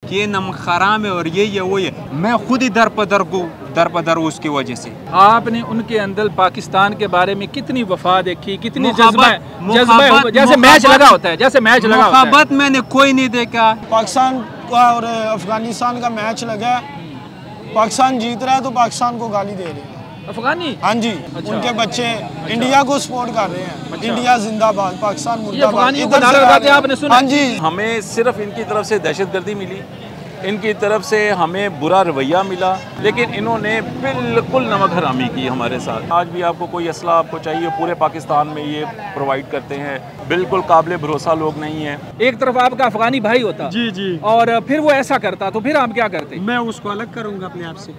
कि ये नमक हराम है और ये वो ये, मैं खुद ही दर पदर उसकी वजह से। आपने उनके अंदर पाकिस्तान के बारे में कितनी वफा देखी, कितनी जज्बा जैसे मैच लगा होता है, जैसे मैच लगा होता है। मुहब्बत मैंने कोई नहीं देखा। पाकिस्तान का और अफगानिस्तान का मैच लगा है, पाकिस्तान जीत रहा है तो पाकिस्तान को गाली दे रहे हैं अफगानी। हाँ जी। अच्छा। उनके बच्चे इंडिया को सपोर्ट कर रहे हैं। अच्छा। इंडिया जिंदाबाद, पाकिस्तान मुर्दाबाद। इधर नारे लगाते हैं, आपने सुना? हाँ जी। हमें सिर्फ इनकी तरफ से दहशतगर्दी मिली, इनकी तरफ से हमें बुरा रवैया मिला, लेकिन इन्होंने बिल्कुल नमक हरामी की हमारे साथ। आज भी आपको कोई असला आपको चाहिए, पूरे पाकिस्तान में ये प्रोवाइड करते हैं, बिल्कुल काबिल भरोसा लोग नहीं है। एक तरफ आपका अफगानी भाई होता जी जी, और फिर वो ऐसा करता तो फिर आप क्या करते? मैं उसको अलग करूंगा अपने आप से।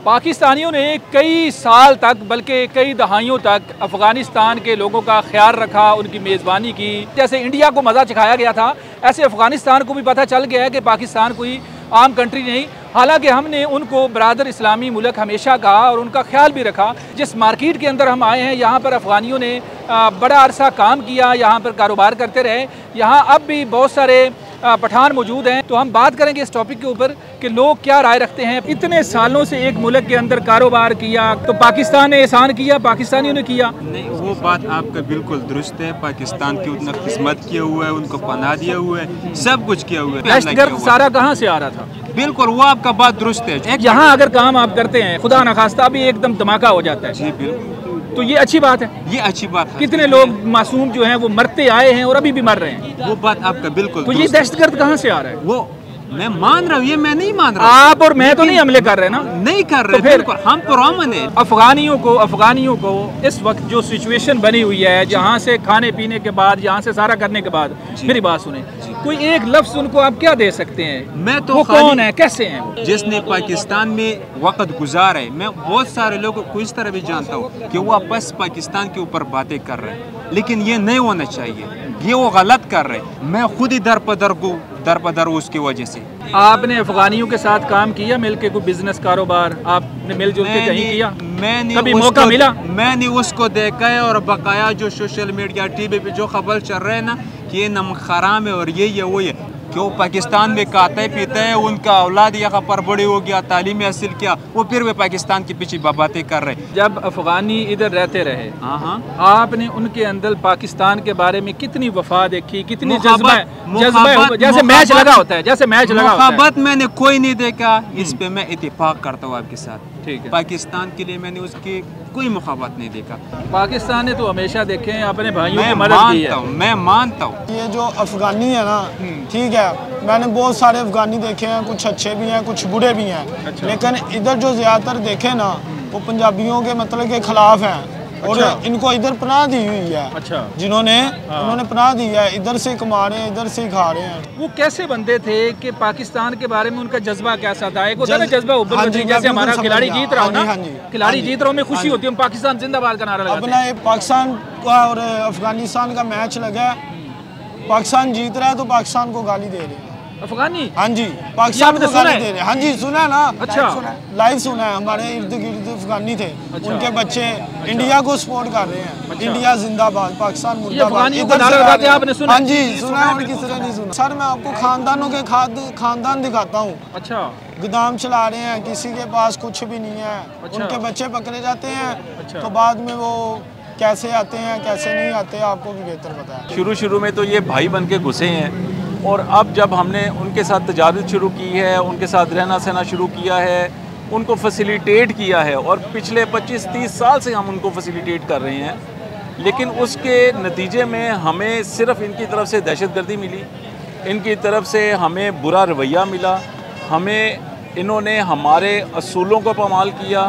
पाकिस्तानियों ने कई साल तक, बल्कि कई दहाइयों तक अफ़गानिस्तान के लोगों का ख्याल रखा, उनकी मेज़बानी की। जैसे इंडिया को मज़ा चखाया गया था, ऐसे अफ़गानिस्तान को भी पता चल गया है कि पाकिस्तान कोई आम कंट्री नहीं। हालांकि हमने उनको बरादर इस्लामी मुल्क हमेशा कहा और उनका ख्याल भी रखा। जिस मार्केट के अंदर हम आए हैं, यहाँ पर अफ़गानियों ने बड़ा अरसा काम किया, यहाँ पर कारोबार करते रहे। यहाँ अब भी बहुत सारे पठान मौजूद हैं। तो हम बात करेंगे इस टॉपिक के ऊपर कि लोग क्या राय रखते हैं। इतने सालों से एक मुल्क के अंदर कारोबार किया तो पाकिस्तान ने एहसान किया, पाकिस्तानियों ने किया नहीं। वो बात आपका बिल्कुल दुरुस्त है। पाकिस्तान की उतना खिदमत किया हुआ है, उनको पनाह दिया हुआ है, सब कुछ किया हुआ है। दहशतगर्द सारा कहाँ से आ रहा था? बिल्कुल, वो आपका बात दुरुस्त है। यहाँ अगर काम आप करते हैं, खुदा न खास्ता भी एकदम धमाका हो जाता है। जी बिल्कुल, तो ये अच्छी बात है। ये अच्छी बात है। कितने लोग मासूम जो हैं वो मरते आए हैं और अभी भी मर रहे हैं। वो बात आपका बिल्कुल तो ये दुरुस्त है। दहशतगर्द कहाँ से आ रहा है? वो मैं मान रहा हूँ, ये मैं नहीं मान रहा। आप और मैं तो नहीं हमले कर रहे ना? नहीं कर रहे। तो फिर बिल्कुल, हम पुरअमन है। अफगानियों को इस वक्त जो सिचुएशन बनी हुई है, जहाँ से खाने पीने के बाद, यहाँ से सारा करने के बाद, मेरी बात सुने, कोई एक लफ्ज उनको आप क्या दे सकते हैं? मैं तो वो कौन है, कैसे हैं? जिसने पाकिस्तान में वक्त गुजारा है, मैं बहुत सारे लोगों को इस तरह भी जानता हूँ कि वो आपस पाकिस्तान के ऊपर बातें कर रहे हैं, लेकिन ये नहीं होना चाहिए। ये वो गलत कर रहे हैं। मैं खुद ही दर पदर उसकी वजह से। आपने अफगानियों के साथ काम किया मिलके, कोई बिजनेस कारोबार आपने मिलजुल के कहीं किया? मैंने कभी मौका मिला? मैंने उसको देखा है और बकाया जो सोशल मीडिया टीवी पे जो खबर चल रहे हैं ना कि ये नमक हराम है और ये वो ये, क्यों पाकिस्तान में खाते पीते हैं, उनका औलाद यहाँ पर बड़ी हो गया, तालीम हासिल किया, वो फिर वे पाकिस्तान के पीछे बातें कर रहे हैं। जब अफगानी इधर रहते रहे, हाँ, आपने उनके अंदर पाकिस्तान के बारे में कितनी वफा देखी, कितनी जज्बा जैसे मैच लगा होता है, जैसे मैच लगा होता है। मुहब्बत मैंने कोई नहीं देखा। इस पे मैं इत्तेफाक करता हूँ आपके साथ। ठीक है। पाकिस्तान के लिए मैंने उसकी कोई मुहब्बत नहीं देखा। पाकिस्तान ने तो हमेशा देखे हैं अपने भाइयों मैं की मदद की है। मैं मानता हूँ। ये जो अफगानी है ना, ठीक है, मैंने बहुत सारे अफगानी देखे हैं, कुछ अच्छे भी हैं, कुछ बुरे भी हैं। अच्छा। लेकिन इधर जो ज़्यादातर देखे ना, वो पंजाबियों के मतलब के खिलाफ हैं। और अच्छा। इनको इधर पनाह दी हुई है। अच्छा। उन्होंने पनाह दी है, इधर से कमा रहे हैं, इधर से खा रहे हैं। वो कैसे बंदे थे कि पाकिस्तान के बारे में उनका जज्बा कैसा था? एक होता है ना जज्बा उभर हाँ कर, जी, जैसे हमारा बिल्कुल खिलाड़ी समझ जीत गया। रहा हो ना, हाँ जी, खिलाड़ी हाँ जी, जीत रहा हो, में खुशी हाँ जी। होती है, हम पाकिस्तान जिंदाबाद का नारा लगाते अपना हैं। ये पाकिस्तान का और अफगानिस्तान का मैच लगा है, पाकिस्तान जीत रहा है तो पाकिस्तान को गाली दे रहे हैं। अफगानी? हाँ जी, पाकिस्तान आपने को सुना गाली है? दे रहे हैं। हाँ जी, सुना है ना। अच्छा। लाइव सुना है। हमारे इर्द गिर्द अफगानी थे। अच्छा। उनके बच्चे इंडिया को सपोर्ट कर रहे हैं। अच्छा। इंडिया जिंदाबाद, पाकिस्तान मुर्दाबाद। अफगानियों को नारा लगाते हैं, आपने सुना? हाँ जी, सुना है। और किसी ने नहीं सुना। सर, मैं आपको खानदानों के खानदान दिखाता हूँ। अच्छा। गोदाम चला रहे हैं, किसी के पास कुछ भी नहीं है। अच्छा। उनके बच्चे पकड़े जाते हैं। अच्छा। तो बाद में वो कैसे आते हैं, कैसे नहीं आते, आपको भी बेहतर पता है। शुरू में तो ये भाई बन के घुसे हैं, और अब जब हमने उनके साथ तजारत शुरू की है, उनके साथ रहना सहना शुरू किया है, उनको फैसिलिटेट किया है, और पिछले 25-30 साल से हम उनको फैसिलिटेट कर रहे हैं, लेकिन उसके नतीजे में हमें सिर्फ इनकी तरफ से दहशतगर्दी मिली, इनकी तरफ से हमें बुरा रवैया मिला, हमें इन्होंने हमारे असूलों को पामाल किया,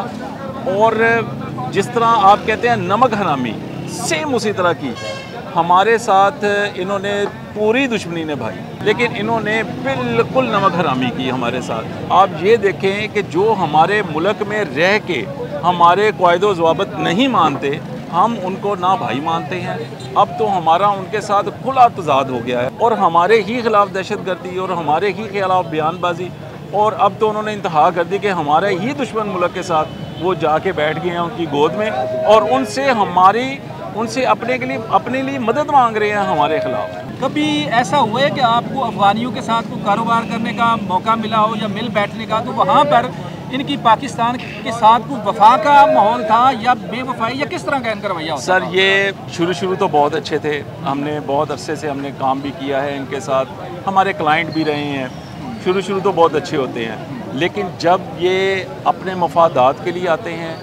और जिस तरह आप कहते हैं नमक हरामी, सेम उसी तरह की हमारे साथ इन्होंने पूरी दुश्मनी निभाई, लेकिन इन्होंने बिल्कुल नमक हरामी की हमारे साथ। आप ये देखें कि जो हमारे मुल्क में रह के हमारे क़ायदो ज़वाबित नहीं मानते, हम उनको ना भाई मानते हैं। अब तो हमारा उनके साथ खुला तज़ाद हो गया है, और हमारे ही खिलाफ दहशतगर्दी और हमारे ही खिलाफ बयानबाजी, और अब तो उन्होंने इंतहा कर दी कि हमारे ही दुश्मन मुल्क के साथ वो जाके बैठ गए हैं उनकी गोद में, और उनसे हमारी उनसे अपने लिए मदद मांग रहे हैं हमारे खिलाफ। कभी ऐसा हुआ है कि आपको अफगानियों के साथ कोई कारोबार करने का मौका मिला हो या मिल बैठने का, तो वहाँ पर इनकी पाकिस्तान के साथ कोई वफा का माहौल था या बेवफाई या किस तरह का इनका रवैया होता सर था? ये शुरू तो बहुत अच्छे थे, हमने बहुत अरसे से हमने काम भी किया है इनके साथ, हमारे क्लाइंट भी रहे हैं। शुरू तो बहुत अच्छे होते हैं, लेकिन जब ये अपने मफादात के लिए आते हैं,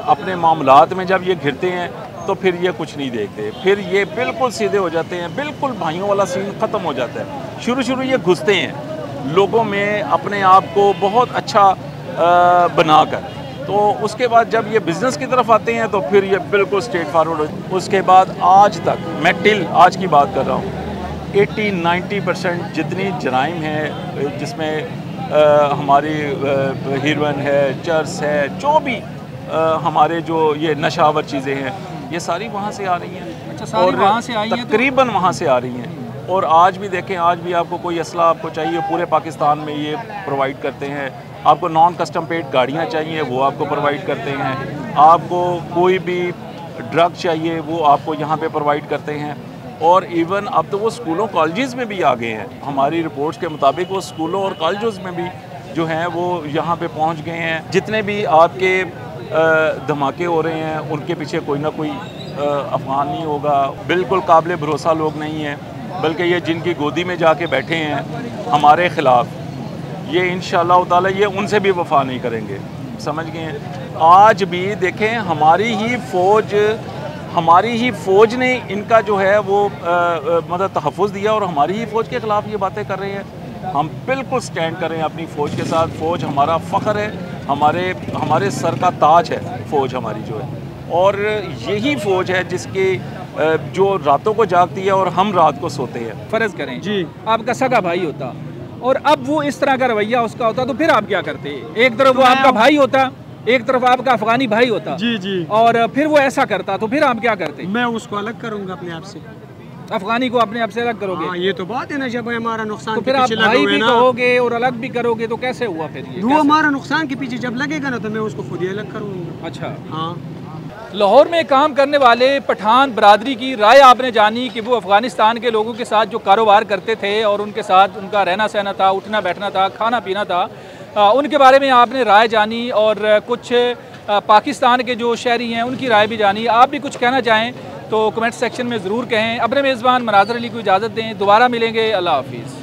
अपने मामलात में जब ये घिरते हैं तो फिर ये कुछ नहीं देखते, फिर ये बिल्कुल सीधे हो जाते हैं, बिल्कुल भाइयों वाला सीन ख़त्म हो जाता है। शुरू ये घुसते हैं लोगों में अपने आप को बहुत अच्छा बनाकर, तो उसके बाद जब ये बिज़नेस की तरफ आते हैं तो फिर ये बिल्कुल स्ट्रेट फॉरवर्ड। उसके बाद आज तक मैं टिल आज की बात कर रहा हूँ, 80-90% जितनी जराइम हैं जिसमें हमारी हीरोइन है, चर्स है, जो भी हमारे जो ये नशावर चीज़ें हैं, ये सारी वहाँ से आ रही हैं। अच्छा, सारी वहाँ से आई हैं? तकरीबन वहाँ से आ रही हैं। और आज भी देखें, आज भी आपको कोई असला आपको चाहिए पूरे पाकिस्तान में ये प्रोवाइड करते हैं। आपको नॉन कस्टम पेड गाड़ियाँ चाहिए, वो आपको प्रोवाइड करते हैं। आपको कोई भी ड्रग चाहिए, वो आपको यहाँ पे प्रोवाइड करते हैं। और इवन अब तो वो स्कूलों कॉलेजेस में भी आ गए हैं। हमारी रिपोर्ट्स के मुताबिक वो स्कूलों और कॉलेजेस में भी जो हैं वो यहाँ पे पहुँच गए हैं। जितने भी आपके धमाके हो रहे हैं उनके पीछे कोई ना कोई अफगान नहीं होगा। बिल्कुल काबिल भरोसा लोग नहीं हैं, बल्कि ये जिनकी गोदी में जाके बैठे हैं हमारे ख़िलाफ़, ये इंशाअल्लाह ताला ये उनसे भी वफ़ा नहीं करेंगे। समझ गए हैं? आज भी देखें, हमारी ही फ़ौज ने इनका जो है वो मतलब तहफ़्फ़ुज़ दिया और हमारी ही फ़ौज के ख़िलाफ़ ये बातें कर रहे हैं। हम बिल्कुल स्टैंड कर रहे हैं अपनी फ़ौज के साथ। फ़ौज हमारा फ़ख्र है, हमारे सर का ताज है फ़ौज हमारी जो है। और यही फ़ौज है जिसके जो रातों को जागती है और हम रात को सोते हैं। फ़र्ज़ करें जी, आपका सगा भाई होता और अब वो इस तरह का रवैया उसका होता, तो फिर आप क्या करते? एक तरफ वो आपका भाई होता, एक तरफ आपका अफगानी भाई होता, जी, और फिर वो ऐसा करता, तो फिर आप क्या करते? मैं उसको अलग करूँगा अपने आप से। अफगानी को अपने आप से अलग करोगे? हाँ, ये तो बात है ना, जब हमारा नुकसान तो के फिर आप पीछे भाई लगे भी ना, कहोगे और अलग भी करोगे, तो कैसे हुआ फिर ये? वो हमारा नुकसान के पीछे जब लगेगा ना तो मैं उसको खुद ही अलग करूँगा। अच्छा, हाँ। लाहौर में काम करने वाले पठान बरादरी की राय आपने जानी कि वो अफ़गानिस्तान के लोगों के साथ जो कारोबार करते थे और उनके साथ उनका रहना सहना था, उठना बैठना था, खाना पीना था, उनके बारे में आपने राय जानी और कुछ पाकिस्तान के जो शहरी हैं उनकी राय भी जानी। आप भी कुछ कहना चाहें तो कमेंट सेक्शन में ज़रूर कहें। अपने मेज़बान मनाज़र अली को इजाज़त दें, दोबारा मिलेंगे। अल्लाह हाफ़िज़।